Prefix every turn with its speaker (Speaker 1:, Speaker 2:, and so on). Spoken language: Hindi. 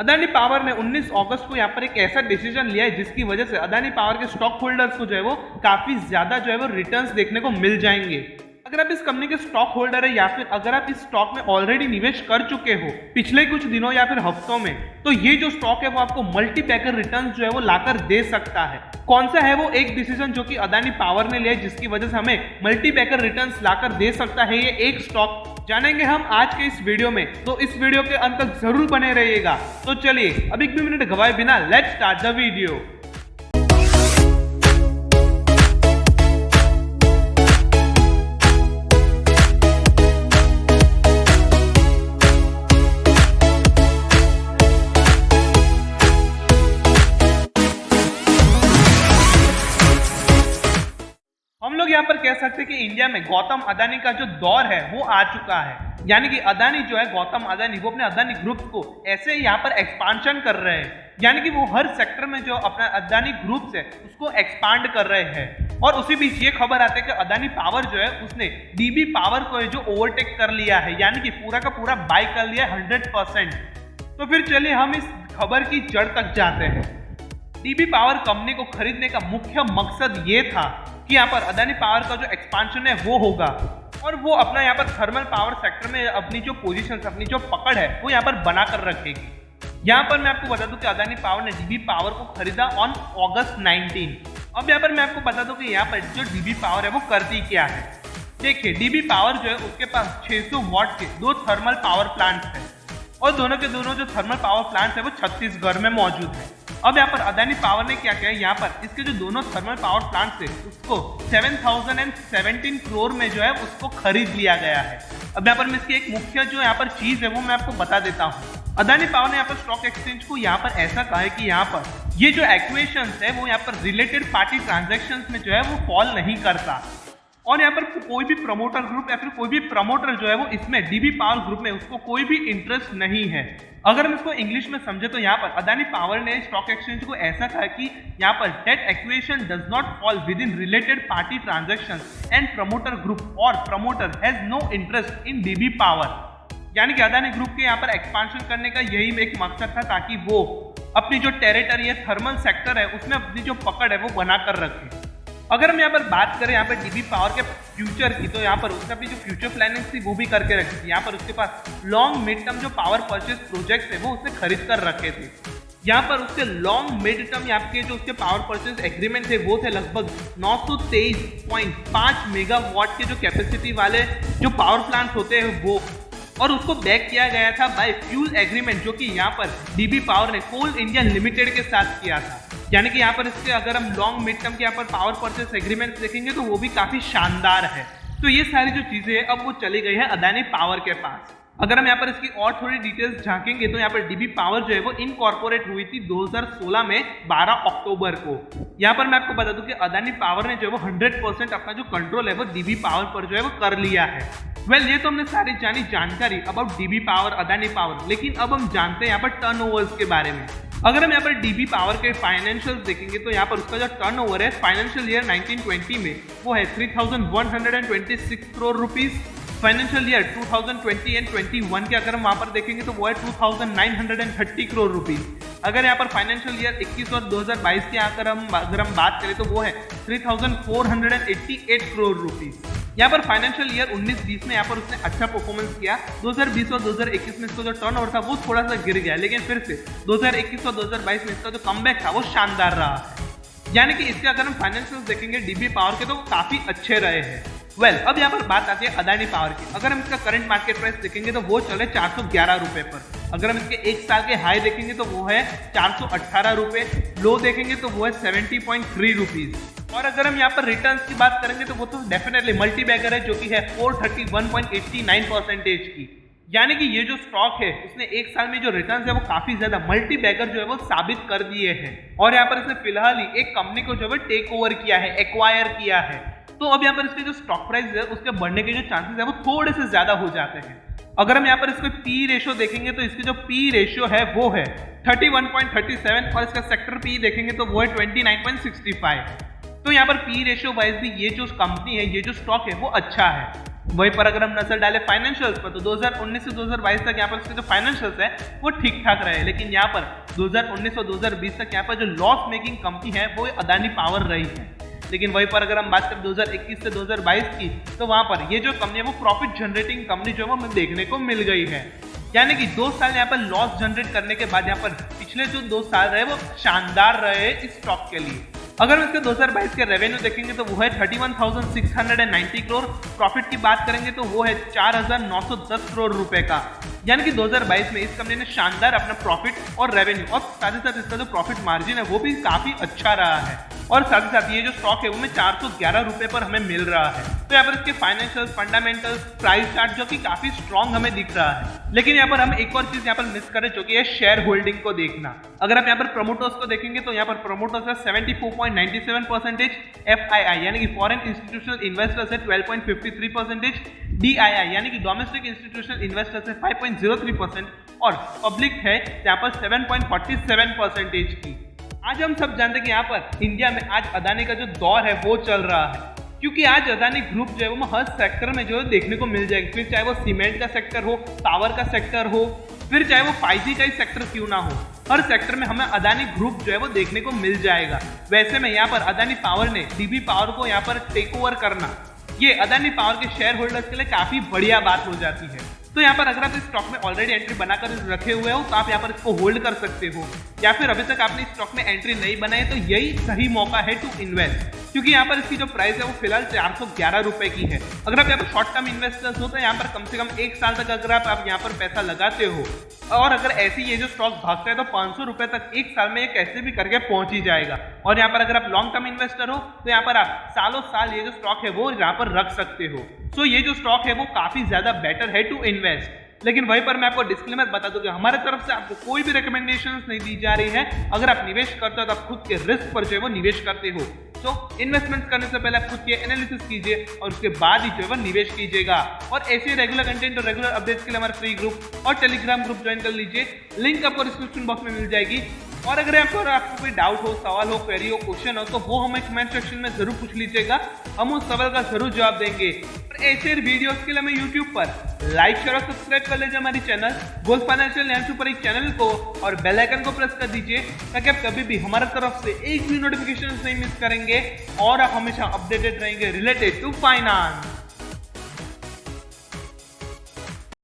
Speaker 1: अदानी पावर ने 19 अगस्त को यहाँ पर एक ऐसा डिसीजन लिया है जिसकी वजह से अदानी पावर के स्टॉक होल्डर्स को जो है वो काफी ज्यादा जो है वो रिटर्न्स देखने को मिल जाएंगे। अगर आप इस कंपनी के स्टॉक होल्डर है या फिर अगर आप इस स्टॉक में ऑलरेडी निवेश कर चुके हो पिछले कुछ दिनों या फिर हफ्तों में, तो ये जो स्टॉक है वो आपको मल्टी बैगर रिटर्न्स जो है वो लाकर दे सकता है। कौन सा है वो एक डिसीजन जो कि अदानी पावर ने लिया जिसकी वजह से हमें मल्टी बैगर रिटर्न्स लाकर दे सकता है ये एक स्टॉक, जानेंगे हम आज के इस वीडियो में। तो इस वीडियो के अंत तक जरूर बने रहिएगा। तो चलिए अब एक भी मिनट गवाए बिना लेट्स स्टार्ट द वीडियो। हम लोग यहाँ पर कह सकते हैं कि इंडिया में गौतम अदानी का जो दौर है वो आ चुका है। यानी कि अदानी जो है गौतम अदानी वो अपने अदानी ग्रुप को ऐसे यहाँ पर एक्सपांशन कर रहे हैं, यानी कि वो हर सेक्टर में जो अपना अदानी ग्रुप है उसको एक्सपांड कर रहे हैं। और उसी बीच ये खबर आती है कि अदानी पावर जो है उसने डीबी पावर को जो ओवरटेक कर लिया है, यानी कि पूरा का पूरा बाय कर लिया है 100%। तो फिर चलिए हम इस खबर की जड़ तक जाते हैं। डीबी पावर कंपनी को खरीदने का मुख्य मकसद ये था कि यहाँ पर अदानी पावर का जो एक्सपांशन है वो होगा और वो अपना यहाँ पर थर्मल पावर सेक्टर में अपनी जो पोजीशन, अपनी जो पकड़ है वो यहाँ पर बना कर रखेगी। यहाँ पर मैं आपको बता दूं कि अदानी पावर ने डीबी पावर को खरीदा ऑन अगस्त 19। अब यहाँ पर मैं आपको बता दूं कि यहाँ पर जो डीबी पावर है वो करती क्या है। देखिए डीबी पावर जो है उसके पास 600 वॉट के 2 थर्मल पावर प्लांट्स है और दोनों के दोनों जो थर्मल पावर प्लांट्स है वो छत्तीसगढ़ में मौजूद है। अब यहाँ पर अदानी पावर ने क्या किया, यहाँ पर इसके जो दोनों थर्मल पावर प्लांट थे उसको 7017 करोड़ में जो है उसको खरीद लिया गया है। अब यहाँ पर मैं इसकी एक मुख्य जो यहाँ पर चीज है वो मैं आपको बता देता हूँ। अदानी पावर ने यहाँ पर स्टॉक एक्सचेंज को यहाँ पर ऐसा कहा है कि यहाँ पर ये जो एक्विजिशंस है वो यहाँ पर रिलेटेड पार्टी ट्रांजेक्शन में जो है वो फॉल नहीं करता और यहाँ पर कोई भी प्रमोटर ग्रुप या फिर कोई भी प्रमोटर जो है वो इसमें डीबी पावर ग्रुप में उसको कोई भी इंटरेस्ट नहीं है। अगर हम इसको इंग्लिश में समझे तो यहाँ पर अदानी पावर ने स्टॉक एक्सचेंज को ऐसा कहा कि यहाँ पर debt acquisition does not fall within related party transaction and promoter group और promoter has no interest in DB power. यानी कि अदानी ग्रुप के यहाँ पर एक्सपांशन करने का यही एक मकसद था ताकि वो अपनी जो टेरिटरी है, थर्मल सेक्टर है, उसमें अपनी जो पकड़ है वो बना कर रखे। अगर हम यहाँ पर बात करें यहाँ पर डीबी पावर के फ्यूचर की, तो यहाँ पर उसने अपनी जो फ्यूचर प्लानिंग थी वो भी करके रखी थी। यहाँ पर उसके पास लॉन्ग मिड टर्म जो पावर परचेज प्रोजेक्ट है वो उसने खरीद कर रखे थे। यहाँ पर उसके लॉन्ग मिड टर्म यहाँ के जो उसके पावर परचेज एग्रीमेंट थे वो थे लगभग 923.5 मेगावाट के जो कैपेसिटी वाले जो पावर प्लांट होते हैं वो, और उसको बैक किया गया था बाय फ्यूल एग्रीमेंट जो कि यहाँ पर डीबी पावर ने कोल इंडिया लिमिटेड के साथ किया था। यानी कि यहाँ पर इसके अगर हम लॉन्ग मिड टर्म के यहाँ पर पावर परचेस एग्रीमेंट देखेंगे तो वो भी काफी शानदार है। तो ये सारी जो चीजें हैं अब वो चली गई है अदानी पावर के पास। अगर हम यहाँ पर इसकी और थोड़ी डिटेल्स झांकेंगे तो यहाँ पर डीबी पावर जो है वो इनकॉर्पोरेट हुई थी 2016 में 12 अक्टूबर को। यहाँ पर मैं आपको बता दूं कि अदानी पावर ने जो है वो 100% अपना जो कंट्रोल है वो डीबी पावर पर जो है वो कर लिया है। ये तो हमने सारी जानी जानकारी about dB power, Adani power, लेकिन अब हम जानते हैं यहाँ पर टर्नओवर्स के बारे में। अगर हम यहाँ पर डीबी पावर के फाइनेंशियल्स देखेंगे तो यहाँ पर उसका जो टर्नओवर है फाइनेंशियल ईयर 1920 में वो है 3126 crore rupees. Financial year 2020 and 21 के अगर हम वहाँ पर देखेंगे तो वो है 2930 करोड़ रुपीस। अगर यहाँ पर फाइनेंशियल ईयर 21 और 2022 के अगर हम बात करें तो वो है 3488 करोड़ रुपीस। यहाँ पर फाइनेंशियल ईयर 19-20 में यहाँ पर उसने अच्छा परफॉर्मेंस किया। 2020 और 2021 में इसका जो टर्नओवर था वो थोड़ा सा गिर गया, लेकिन फिर से 2021 और 2022 में इसका जो कमबैक था वो शानदार रहा। यानी कि इसके अगर हम फाइनेंशियल्स देखेंगे डीबी पावर के तो काफी अच्छे रहे हैं। अब यहाँ पर बात आती है अदानी पावर की। अगर हम इसका करंट मार्केट प्राइस देखेंगे तो वो चले 411 रुपए पर। अगर हम इसके एक साल के हाई देखेंगे तो वो है 418 रुपए, लो देखेंगे तो वो है 70.3 रुपीज। और अगर हम यहाँ पर रिटर्न्स की बात करेंगे तो वो तो डेफिनेटली मल्टी बैगर है जो कि है 431.89% की। यानी कि ये जो स्टॉक है उसने एक साल में जो रिटर्न्स है वो काफी ज्यादा मल्टी बैगर जो है वो साबित कर दिए हैं। और यहाँ पर इसने फिलहाल ही एक कंपनी को जो है टेक ओवर किया है, एक्वायर किया है। तो अब यहाँ पर इसके जो स्टॉक प्राइस है उसके बढ़ने के जो चांसेस है वो थोड़े से ज्यादा हो जाते हैं। अगर हम यहाँ पर इसको पी रेशियो देखेंगे तो इसकी जो पी रेशियो है वो है 31.37 और इसका सेक्टर पी देखेंगे तो वो है 29.65। तो यहाँ पर पी रेशियो वाइज भी ये जो कंपनी है, ये जो स्टॉक है वो अच्छा है। वहीं पर अगर हम नजर डालें फाइनेंशियल्स पर तो 2019 से 2022 तक यहाँ पर उसके जो फाइनेंशियल्स है वो ठीक ठाक रहे, लेकिन यहाँ पर 2019 और 2020 तक यहाँ पर जो लॉस मेकिंग कंपनी है वो अदानी पावर रही है। लेकिन वहीं पर अगर हम बात करें 2021 से 2022 की तो वहां पर ये जो कंपनी है वो प्रॉफिट जनरेटिंग कंपनी जो है वो हमें देखने को मिल गई है। यानी कि 2 साल यहाँ पर लॉस जनरेट करने के बाद यहाँ पर पिछले जो 2 साल रहे वो शानदार रहे इस स्टॉक के लिए। अगर हम इसके 2022 के रेवेन्यू देखेंगे तो वो है 31,690 करोड़, प्रॉफिट की बात करेंगे तो वो है 4,910 करोड़ रुपए का। यानी कि 2022 में इस कंपनी ने शानदार अपना प्रॉफिट और रेवेन्यू और साथ ही साथ इसका जो प्रॉफिट मार्जिन है वो भी काफी अच्छा रहा है, और साथ ही साथ ये जो स्टॉक है वो में 411 रुपए पर हमें मिल रहा है। तो यहाँ पर इसके फाइनेंशियल फंडामेंटल्स प्राइस चार्ट जो कि काफी स्ट्रॉन्ग हमें दिख रहा है। लेकिन यहाँ पर हम एक और चीज यहाँ पर मिस करें जो कि है शेयर होल्डिंग को देखना। अगर आप यहाँ पर प्रमोटर्स को देखेंगे तो यहाँ पर प्रमोटर्स है 74.97%, FII यानी कि फॉरेन इंस्टीट्यूशनल इन्वेस्टर्स है 12.53%, DII यानी कि डोमेस्टिक इंस्टीट्यूशनल इन्वेस्टर्स है 5.03% और पब्लिक है यहाँ पर 7.47% की। आज हम सब जानते हैं कि यहाँ पर इंडिया में आज अदानी का जो दौर है वो चल रहा है, क्योंकि आज अदानी ग्रुप जो है वो हर सेक्टर में जो है देखने को मिल जाएगी, फिर चाहे वो सीमेंट का सेक्टर हो, पावर का सेक्टर हो, फिर चाहे वो 5G का ही सेक्टर क्यों ना हो, हर सेक्टर में हमें अदानी ग्रुप जो है वो देखने को मिल जाएगा। वैसे में यहाँ पर अदानी पावर ने डीबी पावर को यहाँ पर टेक ओवर करना, ये अदानी पावर के शेयर होल्डर्स के लिए काफी बढ़िया बात हो जाती है। तो यहाँ पर अगर आप इस स्टॉक में ऑलरेडी एंट्री बनाकर रखे हुए हो तो आप यहाँ पर इसको होल्ड कर सकते हो, या फिर अभी तक आपने इस स्टॉक में एंट्री नहीं बनाई तो यही सही मौका है टू इन्वेस्ट, क्योंकि यहाँ पर इसकी जो प्राइस है वो फिलहाल 411 रुपए की है। अगर आप यहाँ पर शॉर्ट टर्म इन्वेस्टर्स हो तो यहाँ पर कम से कम 1 साल तक अगर आप यहाँ पर पैसा लगाते हो, और अगर ऐसी ये जो स्टॉक भागता है तो 500 रुपए तक 1 साल में ये कैसे भी करके पहुंच ही जाएगा। और यहाँ पर अगर आप लॉन्ग टर्म इन्वेस्टर हो तो यहाँ पर आप सालों साल ये जो स्टॉक है वो यहाँ पर रख सकते हो। सो ये जो स्टॉक है वो काफी ज्यादा बेटर है टू इन्वेस्ट। लेकिन वहीं पर मैं आपको डिस्क्लेमर बता दूं कि हमारे तरफ से आपको कोई भी रिकमेंडेशंस नहीं दी जा रही है। अगर आप निवेश करते हो तो आप खुद के रिस्क पर जो है वो निवेश करते हो। तो इन्वेस्टमेंट करने से पहले आप खुद के एनालिसिस कीजिए और उसके बाद ही जो है वो निवेश कीजिएगा। और ऐसे रेगुलर कंटेंट और रेगुलर अपडेट्स के लिए हमारे फ्री ग्रुप और टेलीग्राम ग्रुप ज्वाइन कर लीजिए, लिंक आपको डिस्क्रिप्शन बॉक्स में मिल जाएगी। और अगर आपको कोई डाउट हो, सवाल हो, क्वेरी हो, क्वेश्चन हो तो वो हमें कमेंट सेक्शन में जरूर पूछ लीजिएगा, हम उस सवाल का जरूर जवाब देंगे। और ऐसे वीडियोस के लिए हमें यूट्यूब पर लाइक शेयर और सब्सक्राइब कर लीजिए हमारी चैनल गोल्ड फाइनेंशियल यहाँ पर एक चैनल को, और बेल आइकन को प्रेस कर दीजिए ताकि आप कभी भी हमारे तरफ से एक भी नोटिफिकेशन नहीं मिस करेंगे और आप हमेशा अपडेटेड रहेंगे रिलेटेड टू फाइनेंस।